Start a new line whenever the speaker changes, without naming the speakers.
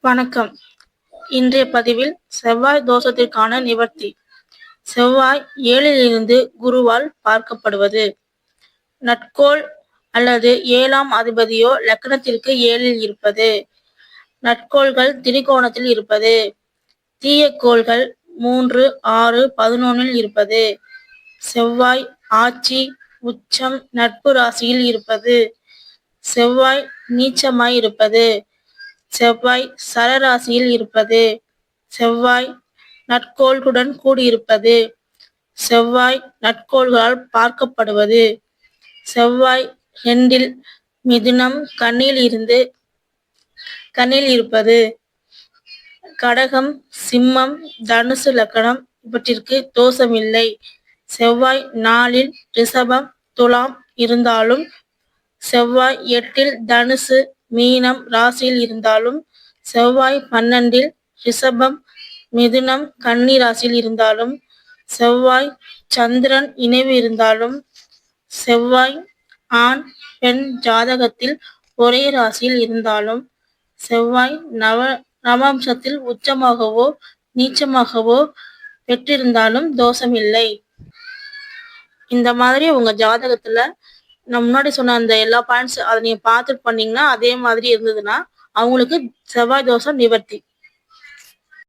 வணக்கம். இன்றைய பதிவில் செவ்வாய் தோஷத்திற்கான நிவர்த்தி. செவ்வாய் 7ல் இருந்து குருவால் பார்க்கப்படுவது. நட்கோள் அல்லது 7ஆம் அதிபதியோ லக்னத்திற்கு 7ல் இருப்பது. நட்கோள்கள் திரிகோணத்தில் இருப்பது. தீய கோள்கள் 3, 6, 11ல் இருப்பது. செவ்வாய் ஆட்சி, உச்சம், நட்பு ராசியில் இருப்பது. செவ்வாய் நீச்சமாய் இருப்பது. செவ்வாய் சரராசியில் இருப்பது. செவ்வாய் நட்கோள்களுடன் கூடியிருப்பது. செவ்வாய் நட்கோள்களால் பார்க்கப்படுவது. செவ்வாய் 2ல் மிதுனம், கன்னியில் இருப்பது. கடகம், சிம்மம், தனுசு லக்னம் இவற்றிற்கு தோஷமில்லை. செவ்வாய் 4ல் ரிஷபம், துலாம் இருந்தாலும், செவ்வாய் 8ல் தனுசு, மீனம் ராசியில் இருந்தாலும், செவ்வாய் 12ல் ரிஷபம், மிதுனம், கன்னி ராசியில் இருந்தாலும், செவ்வாய் சந்திரன் இணைவு இருந்தாலும், செவ்வாய் ஆண் பெண் ஜாதகத்தில் ஒரே ராசியில் இருந்தாலும், செவ்வாய் நவம்சத்தில் உச்சமாகவோ நீச்சமாகவோ பெற்றிருந்தாலும் தோஷமில்லை. இந்த மாதிரி உங்க ஜாதகத்துல நான் முன்னாடி சொன்ன அந்த எல்லா பாயிண்ட்ஸ் அதை நீங்க பார்த்துட்டு பண்ணீங்கன்னா அதே மாதிரி இருந்ததுன்னா அவங்களுக்கு செவ்வாய் தோஷம் நிவர்த்தி.